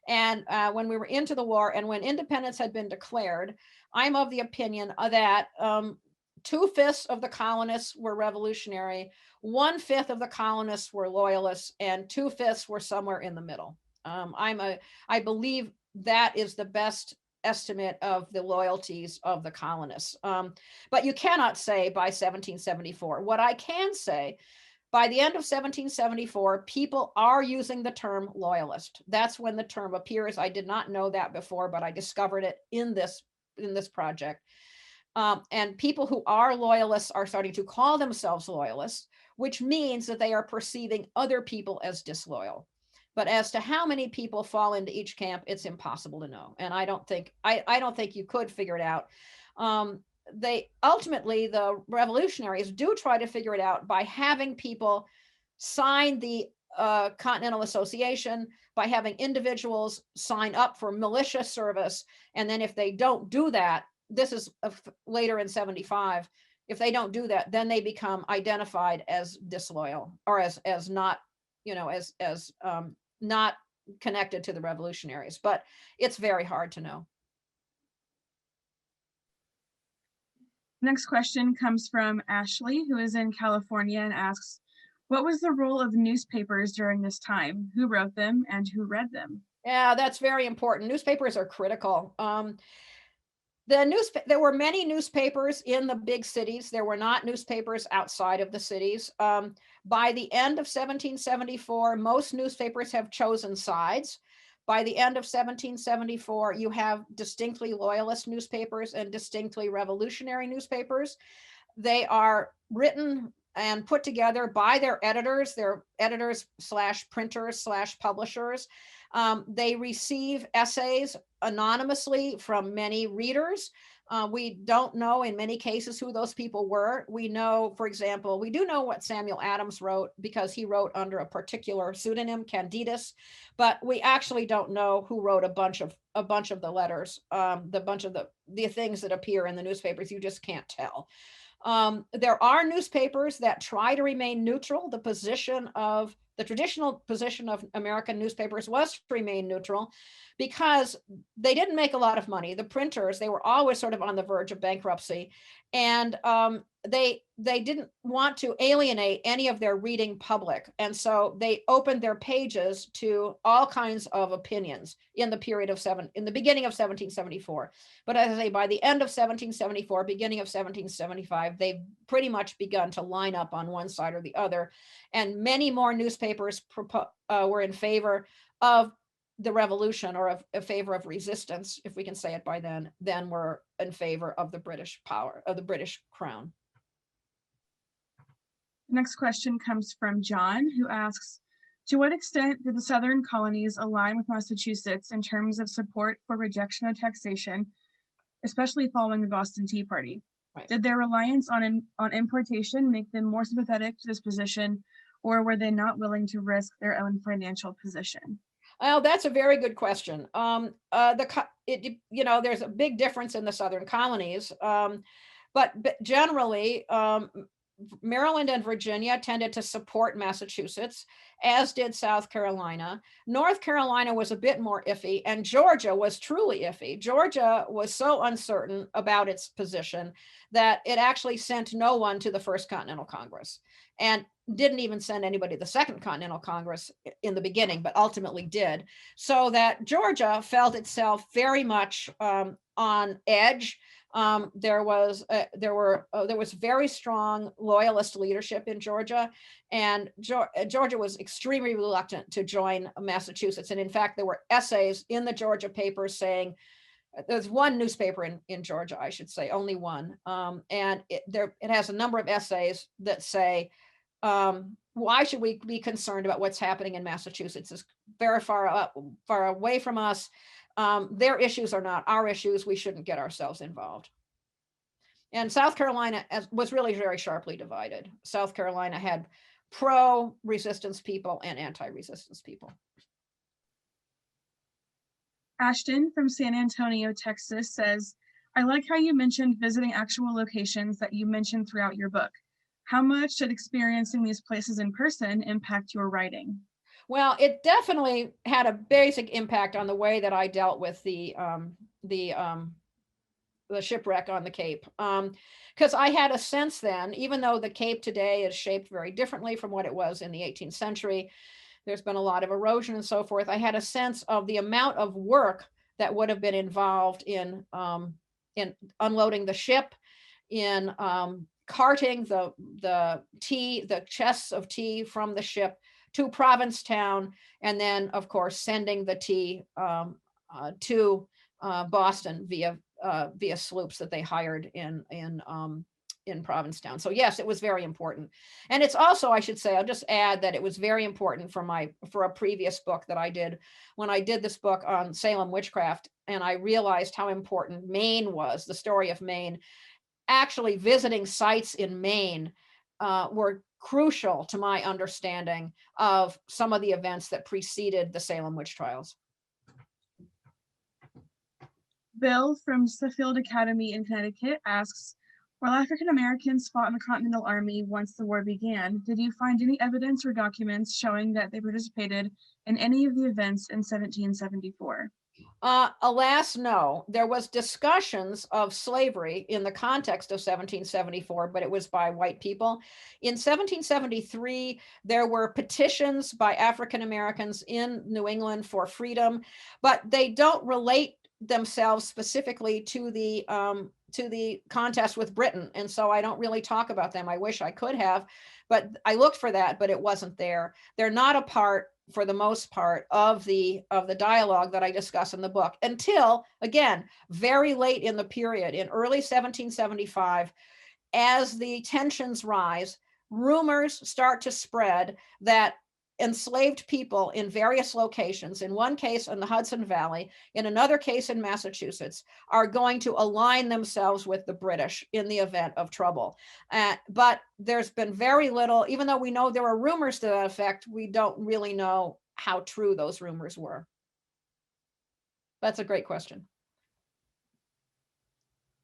[SPEAKER 2] and when we were into the war and when independence had been declared, I'm of the opinion that 2/5 of the colonists were revolutionary, 1/5 of the colonists were loyalists, and 2/5 were somewhere in the middle. I believe that is the best estimate of the loyalties of the colonists. But you cannot say by 1774. What I can say, by the end of 1774, people are using the term loyalist. That's when the term appears. I did not know that before, but I discovered it in this project. And people who are loyalists are starting to call themselves loyalists, which means that they are perceiving other people as disloyal. But as to how many people fall into each camp, it's impossible to know. And I don't think you could figure it out. Ultimately, the revolutionaries do try to figure it out by having people sign the Continental Association, by having individuals sign up for militia service. And then if they don't do that, this is later in 75, if they don't do that, then they become identified as disloyal or as not, as not connected to the revolutionaries. But it's very hard to know.
[SPEAKER 3] Next question comes from Ashley, who is in California, and asks, what was the role of newspapers during this time? Who wrote them and who read them?
[SPEAKER 2] Yeah, that's very important. Newspapers are critical. There were many newspapers in the big cities. There were not newspapers outside of the cities. By the end of 1774, most newspapers have chosen sides. By the end of 1774, you have distinctly loyalist newspapers and distinctly revolutionary newspapers. They are written and put together by their editors / printers / publishers. They receive essays anonymously from many readers. We don't know in many cases who those people were. We know, for example, we do know what Samuel Adams wrote because he wrote under a particular pseudonym, Candidus, but we actually don't know who wrote a bunch of the letters, the bunch of the things that appear in the newspapers. You just can't tell. There are newspapers that try to remain neutral. The traditional position of American newspapers was to remain neutral because they didn't make a lot of money. The printers, they were always sort of on the verge of bankruptcy, and they didn't want to alienate any of their reading public, and so they opened their pages to all kinds of opinions in the beginning of 1774. But as I say, by the end of 1774, beginning of 1775, they've pretty much begun to line up on one side or the other, and many more newspapers were in favor of the revolution, or in favor of resistance, if we can say it by then, than were in favor of the British power, of the British crown.
[SPEAKER 3] Next question comes from John, who asks, to what extent did the Southern colonies align with Massachusetts in terms of support for rejection of taxation, especially following the Boston Tea Party?
[SPEAKER 2] Right.
[SPEAKER 3] Did their reliance on importation make them more sympathetic to this position, or were they not willing to risk their own financial position?
[SPEAKER 2] Well, that's a very good question. There's a big difference in the Southern colonies, but generally, Maryland and Virginia tended to support Massachusetts, as did South Carolina. North Carolina was a bit more iffy, and Georgia was truly iffy. Georgia was so uncertain about its position that it actually sent no one to the First Continental Congress, and didn't even send anybody to the Second Continental Congress in the beginning, but ultimately did. So that Georgia felt itself very much on edge. There was very strong loyalist leadership in Georgia, and Georgia was extremely reluctant to join Massachusetts. And in fact, there were essays in the Georgia papers saying, there's one newspaper in Georgia, I should say, only one, and it has a number of essays that say, why should we be concerned about what's happening in Massachusetts? It's very far away from us. Their issues are not our issues. We shouldn't get ourselves involved. And South Carolina was really very sharply divided. South Carolina had pro-resistance people and anti-resistance people.
[SPEAKER 3] Ashton from San Antonio, Texas says, I like how you mentioned visiting actual locations that you mentioned throughout your book. How much did experiencing these places in person impact your writing?
[SPEAKER 2] Well, it definitely had a basic impact on the way that I dealt with the shipwreck on the Cape. Because I had a sense then, even though the Cape today is shaped very differently from what it was in the 18th century, there's been a lot of erosion and so forth. I had a sense of the amount of work that would have been involved in unloading the ship, in carting the chests of tea from the ship to Provincetown, and then, of course, sending the tea to Boston via sloops that they hired in Provincetown. So yes, it was very important. And it's also, I should say, I'll just add that it was very important for a previous book that I did when I did this book on Salem witchcraft, and I realized how important Maine was, the story of Maine. Actually visiting sites in Maine were crucial to my understanding of some of the events that preceded the Salem witch trials.
[SPEAKER 3] Bill from Suffield Academy in Connecticut asks, while African Americans fought in the Continental Army once the war began, did you find any evidence or documents showing that they participated in any of the events in 1774?
[SPEAKER 2] Alas, no. There was discussions of slavery in the context of 1774, but it was by white people. In 1773, there were petitions by African Americans in New England for freedom, but they don't relate themselves specifically to the contest with Britain, and so I don't really talk about them. I wish I could have, but I looked for that, but it wasn't there. They're not a part, for the most part, of the dialogue that I discuss in the book, until, again, very late in the period, in early 1775, as the tensions rise, rumors start to spread that enslaved people in various locations, in one case in the Hudson Valley, in another case in Massachusetts, are going to align themselves with the British in the event of trouble. But there's been very little, even though we know there are rumors to that effect, we don't really know how true those rumors were. That's a great question.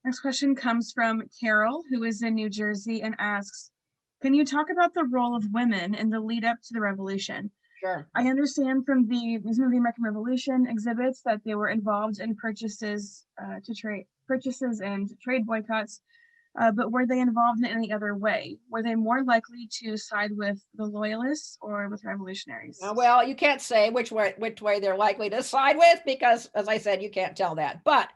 [SPEAKER 3] Next question comes from Carol, who is in New Jersey, and asks, can you talk about the role of women in the lead up to the revolution?
[SPEAKER 2] Sure.
[SPEAKER 3] I understand from the Museum of the American Revolution exhibits that they were involved in purchases and trade boycotts, but were they involved in any other way? Were they more likely to side with the loyalists or with revolutionaries?
[SPEAKER 2] Well, you can't say which way they're likely to side with, because, as I said, you can't tell that. But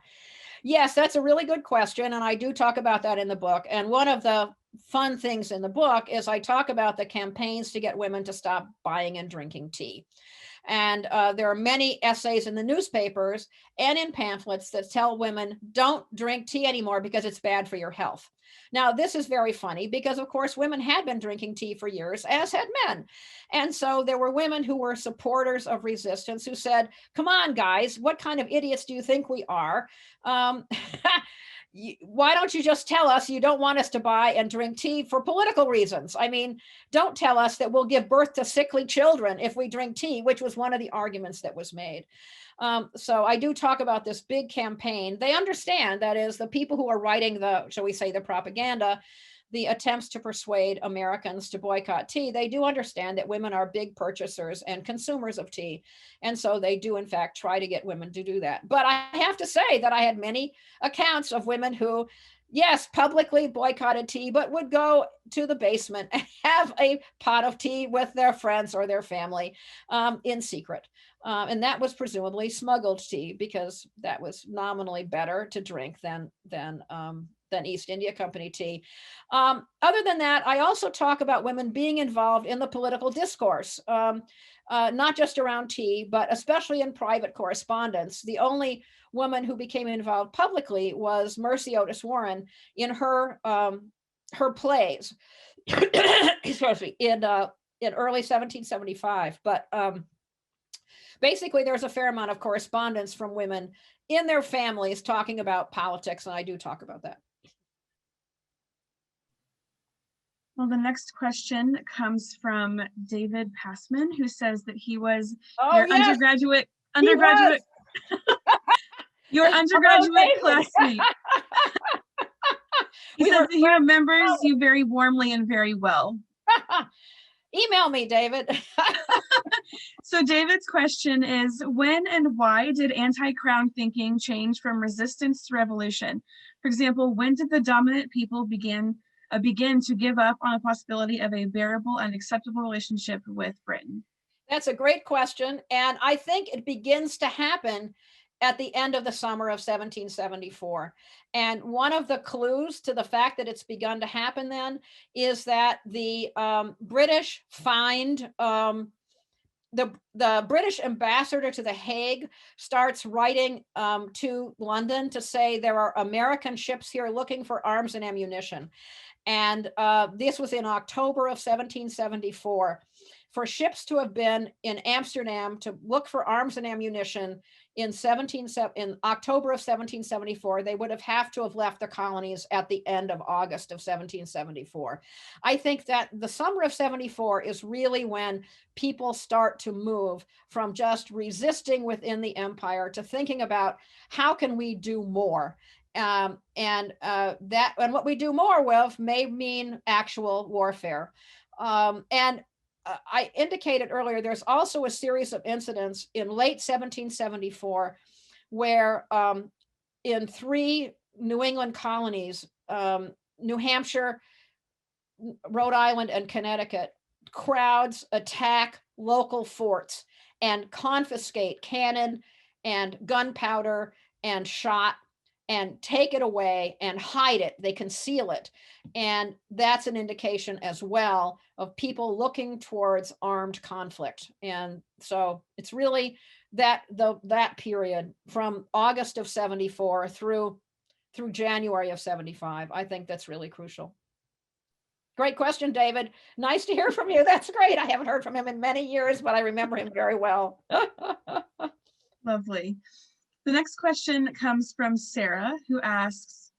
[SPEAKER 2] yes, that's a really good question, and I do talk about that in the book. And one of the fun things in the book is I talk about the campaigns to get women to stop buying and drinking tea. And there are many essays in the newspapers and in pamphlets that tell women, don't drink tea anymore because it's bad for your health. Now, this is very funny because, of course, women had been drinking tea for years, as had men. And so there were women who were supporters of resistance who said, come on, guys, what kind of idiots do you think we are? Why don't you just tell us you don't want us to buy and drink tea for political reasons? I mean, don't tell us that we'll give birth to sickly children if we drink tea, which was one of the arguments that was made. So I do talk about this big campaign. They understand, that is, the people who are writing the, shall we say, the propaganda, the attempts to persuade Americans to boycott tea, they do understand that women are big purchasers and consumers of tea. And so they do, in fact, try to get women to do that. But I have to say that I had many accounts of women who, yes, publicly boycotted tea, but would go to the basement and have a pot of tea with their friends or their family in secret. And that was presumably smuggled tea, because that was nominally better to drink than East India Company tea. Other than that, I also talk about women being involved in the political discourse, not just around tea, but especially in private correspondence. The only woman who became involved publicly was Mercy Otis Warren in her plays, excuse me, in early 1775. But basically, there's a fair amount of correspondence from women in their families talking about politics, and I do talk about that.
[SPEAKER 3] Well, the next question comes from David Passman, who says that he was your undergraduate your undergraduate classmate. He says that he remembers you very warmly and very well.
[SPEAKER 2] Email me, David.
[SPEAKER 3] So David's question is, when and why did anti-crown thinking change from resistance to revolution? For example, when did the dominant people begin to give up on the possibility of a bearable and acceptable relationship with Britain?
[SPEAKER 2] That's a great question. And I think it begins to happen at the end of the summer of 1774. And one of the clues to the fact that it's begun to happen then is that the British find the British ambassador to The Hague starts writing to London to say there are American ships here looking for arms and ammunition. And this was in October of 1774. For ships to have been in Amsterdam to look for arms and ammunition in October of 1774, they would have to have left the colonies at the end of August of 1774. I think that the summer of 74 is really when people start to move from just resisting within the empire to thinking about how can we do more. And what we do more with may mean actual warfare. And I indicated earlier, there's also a series of incidents in late 1774 where in 3 New England colonies, New Hampshire, Rhode Island, and Connecticut, crowds attack local forts and confiscate cannon and gunpowder and shot and take it away and hide it. They conceal it. And that's an indication as well of people looking towards armed conflict. And so it's really that period from August of 74 through January of 75. I think that's really crucial. Great question, David. Nice to hear from you. That's great. I haven't heard from him in many years, but I remember him very well.
[SPEAKER 3] Lovely. The next question comes from Sarah, who asks,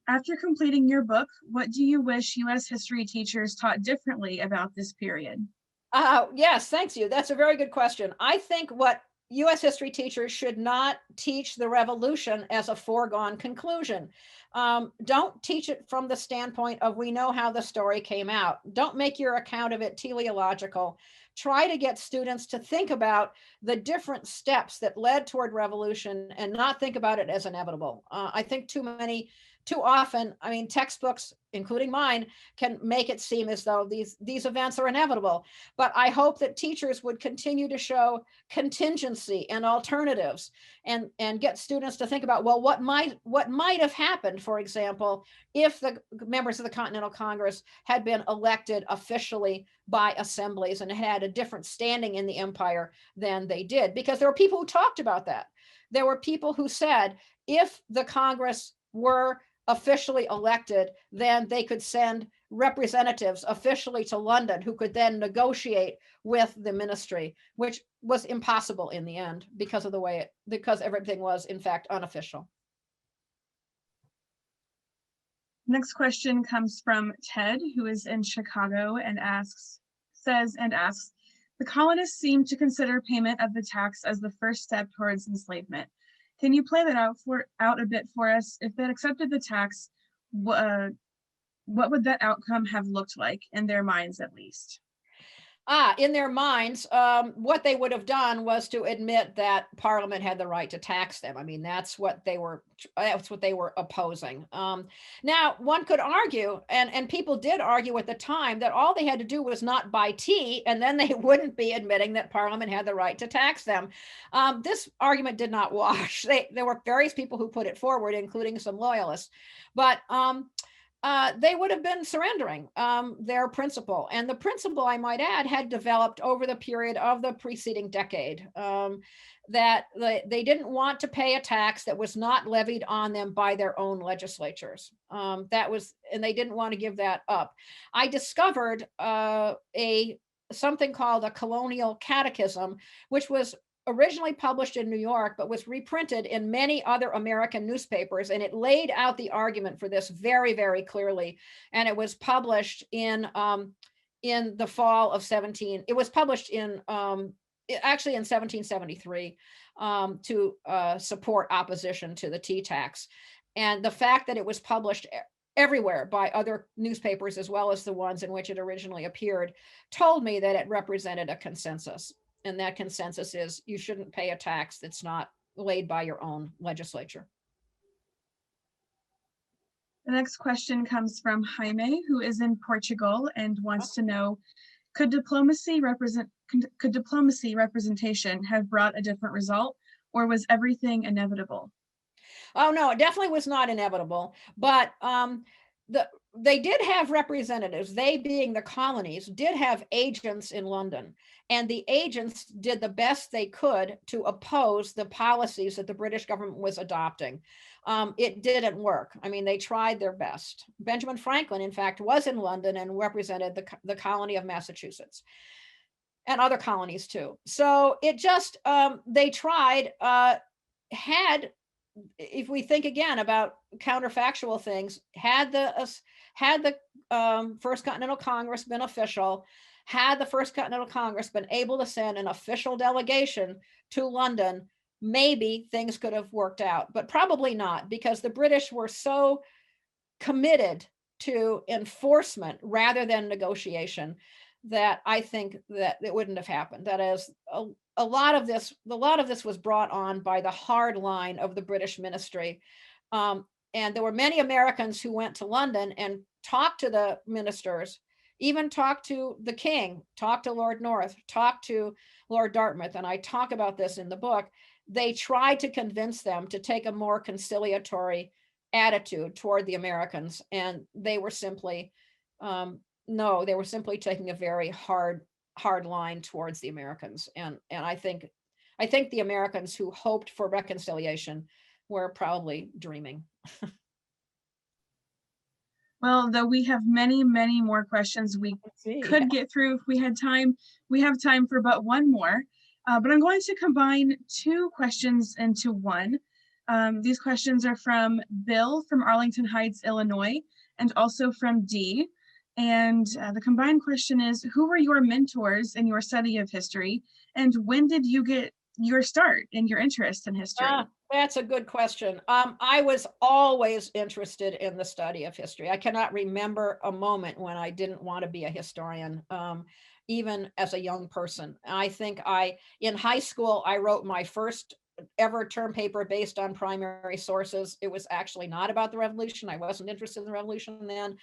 [SPEAKER 3] after completing your book, what do you wish U.S. history teachers taught differently about this period?
[SPEAKER 2] Yes, thanks you. That's a very good question. I think what U.S. history teachers should not teach the revolution as a foregone conclusion. Don't teach it from the standpoint of we know how the story came out. Don't make your account of it teleological. Try to get students to think about the different steps that led toward revolution and not think about it as inevitable. I think too often, I mean, textbooks, including mine, can make it seem as though these events are inevitable. But I hope that teachers would continue to show contingency and alternatives and get students to think about, well, what might have happened, for example, if the members of the Continental Congress had been elected officially by assemblies and had a different standing in the empire than they did. Because there were people who talked about that. There were people who said, if the Congress were officially elected, then they could send representatives officially to London who could then negotiate with the ministry, which was impossible in the end because of the way because everything was in fact unofficial.
[SPEAKER 3] Next question comes from Ted, who is in Chicago and says, the colonists seem to consider payment of the tax as the first step towards enslavement. Can you play that out a bit for us? If they accepted the tax, what would that outcome have looked like in their minds, at least?
[SPEAKER 2] In their minds, what they would have done was to admit that Parliament had the right to tax them. I mean, that's what they were opposing. Now, one could argue, and people did argue at the time, that all they had to do was not buy tea, and then they wouldn't be admitting that Parliament had the right to tax them. This argument did not wash. There were various people who put it forward, including some loyalists, but they would have been surrendering their principle. And the principle, I might add, had developed over the period of the preceding decade, that they didn't want to pay a tax that was not levied on them by their own legislatures. And they didn't want to give that up. I discovered something called a colonial catechism, which was originally published in New York, but was reprinted in many other American newspapers. And it laid out the argument for this very, very clearly. And it was published in the fall of it was published actually in 1773 to support opposition to the tea tax. And the fact that it was published everywhere by other newspapers, as well as the ones in which it originally appeared, told me that it represented a consensus. And that consensus is you shouldn't pay a tax that's not laid by your own legislature.
[SPEAKER 3] The next question comes from Jaime, who is in Portugal and wants to know, could diplomacy representation have brought a different result, or was everything inevitable?
[SPEAKER 2] Oh, no, it definitely was not inevitable, but they did have representatives. They, being the colonies, did have agents in London, and the agents did the best they could to oppose the policies that the British government was adopting. It didn't work. I mean, they tried their best. Benjamin Franklin, in fact, was in London and represented the colony of Massachusetts and other colonies too. So it just, they tried, if we think again about counterfactual things, had the First Continental Congress been official, had the First Continental Congress been able to send an official delegation to London, maybe things could have worked out, but probably not, because the British were so committed to enforcement rather than negotiation that I think that it wouldn't have happened. That is, a lot of this was brought on by the hard line of the British ministry. And there were many Americans who went to London and talked to the ministers, even talked to the king, talked to Lord North, talked to Lord Dartmouth. And I talk about this in the book. They tried to convince them to take a more conciliatory attitude toward the Americans. And they were simply, they were simply taking a very hard line towards the Americans. And I think the Americans who hoped for reconciliation were probably dreaming.
[SPEAKER 3] Well, though we have many, many more questions we
[SPEAKER 2] Let's see.
[SPEAKER 3] could get through if we had time. We have time for but one more, but I'm going to combine two questions into one. These questions are from Bill from Arlington Heights, Illinois, and also from Dee. And the combined question is, who were your mentors in your study of history? And when did you get your start in your interest in history?
[SPEAKER 2] That's a good question. I was always interested in the study of history. I cannot remember a moment when I didn't want to be a historian, even as a young person. I think in high school, I wrote my first ever term paper based on primary sources. It was actually not about the revolution. I wasn't interested in the revolution then.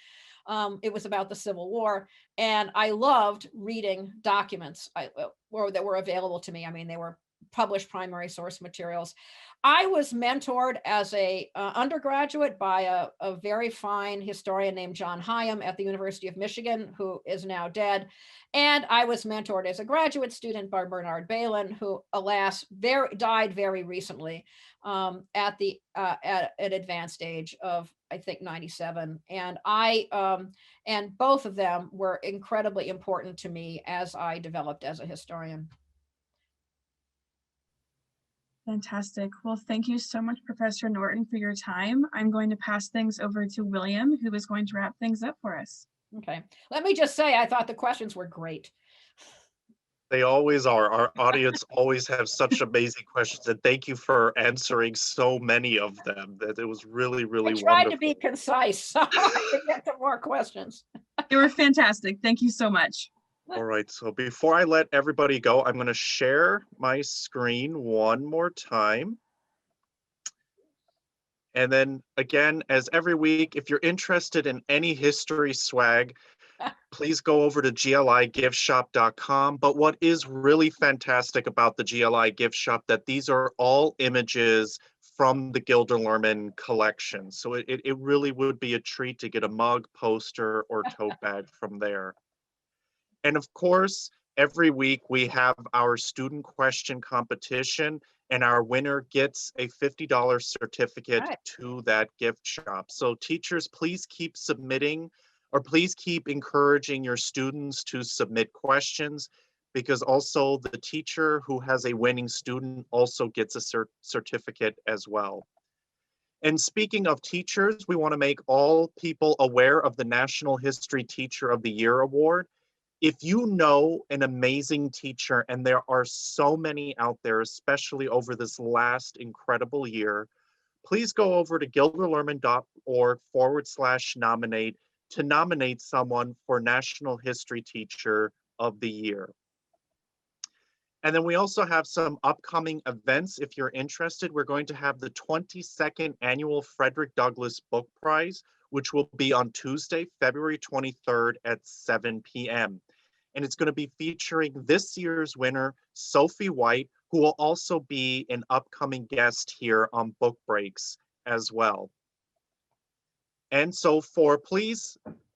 [SPEAKER 2] It was about the Civil War. And I loved reading documents that were available to me. I mean, they were published primary source materials. I was mentored as a undergraduate by a very fine historian named John Hyam at the University of Michigan, who is now dead. And I was mentored as a graduate student by Bernard Balin, who, alas, died very recently at an advanced age of, I think, 97. And and both of them were incredibly important to me as I developed as a historian.
[SPEAKER 3] Fantastic. Well, thank you so much, Professor Norton, for your time. I'm going to pass things over to William, who is going to wrap things up for us.
[SPEAKER 2] Okay. Let me just say, I thought the questions were great.
[SPEAKER 1] They always are. Our audience always have such amazing questions, and thank you for answering so many of them. That it was really, really
[SPEAKER 2] I tried
[SPEAKER 1] wonderful.
[SPEAKER 2] to be concise so I could get to more questions.
[SPEAKER 3] They were fantastic. Thank you so much.
[SPEAKER 1] All right, so before I let everybody go, I'm going to share my screen one more time. And then again, as every week, if you're interested in any history swag, please go over to gligiftshop.com. But what is really fantastic about the GLI gift shop, that these are all images from the Gilder Lehrman collection. So it really would be a treat to get a mug, poster, or tote bag from there. And of course, every week we have our student question competition, and our winner gets a $50 certificate to that gift shop. So teachers, please keep submitting, or please keep encouraging your students to submit questions, because also the teacher who has a winning student also gets a certificate as well. And speaking of teachers, we want to make all people aware of the National History Teacher of the Year Award. If you know an amazing teacher, and there are so many out there, especially over this last incredible year, please go over to gilderlehrman.org/nominate to nominate someone for National History Teacher of the Year. And then we also have some upcoming events. If you're interested, we're going to have the 22nd Annual Frederick Douglass Book Prize, which will be on Tuesday, February 23rd at 7 p.m. And it's going to be featuring this year's winner, Sophie White, who will also be an upcoming guest here on Book Breaks as well. And so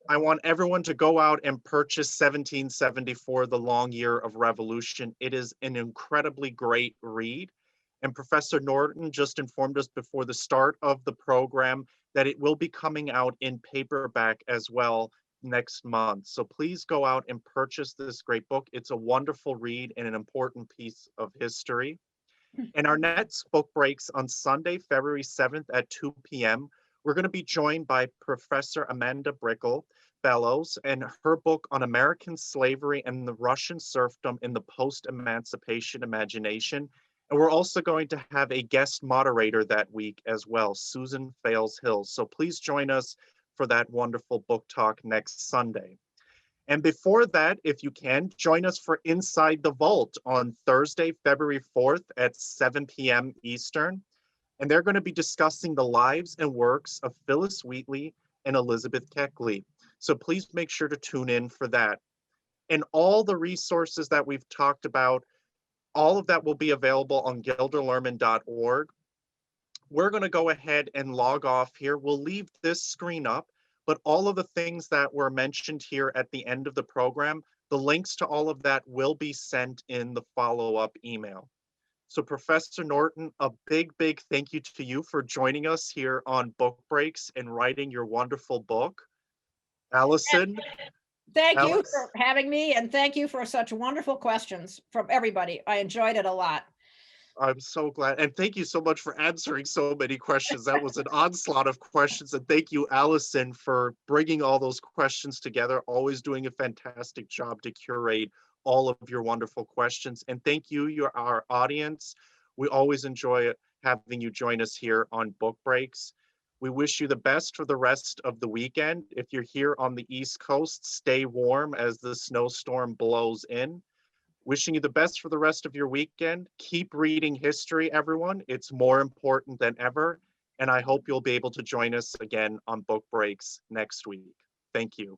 [SPEAKER 1] I want everyone to go out and purchase 1774, The Long Year of Revolution. It is an incredibly great read. And Professor Norton just informed us before the start of the program that it will be coming out in paperback as well next month. So please go out and purchase this great book. It's a wonderful read and an important piece of history. And our next book breaks on Sunday, February 7th at 2 p.m. We're going to be joined by Professor Amanda Brickell Bellows and her book on American slavery and the Russian serfdom in the post-emancipation imagination. And we're also going to have a guest moderator that week as well, Susan Fales-Hill. So please join us for that wonderful book talk next Sunday. And before that, if you can, join us for Inside the Vault on Thursday, February 4th at 7 p.m. Eastern. And they're going to be discussing the lives and works of Phyllis Wheatley and Elizabeth Keckley. So please make sure to tune in for that. And all the resources that we've talked about, all of that will be available on gilderlehrman.org. We're going to go ahead and log off here. We'll leave this screen up, but all of the things that were mentioned here at the end of the program, the links to all of that will be sent in the follow-up email. So Professor Norton, a big, big thank you to you for joining us here on Book Breaks and writing your wonderful book. Allison,
[SPEAKER 2] Thank you
[SPEAKER 1] Alex,
[SPEAKER 2] for having me, and thank you for such wonderful questions from everybody. I enjoyed it a lot.
[SPEAKER 1] I'm so glad. And thank you so much for answering so many questions. That was an onslaught of questions. And thank you, Allison, for bringing all those questions together, always doing a fantastic job to curate all of your wonderful questions. And thank you, our audience. We always enjoy having you join us here on Book Breaks. We wish you the best for the rest of the weekend. If you're here on the East Coast, stay warm as the snowstorm blows in. Wishing you the best for the rest of your weekend. Keep reading history, everyone. It's more important than ever. And I hope you'll be able to join us again on Book Breaks next week. Thank you.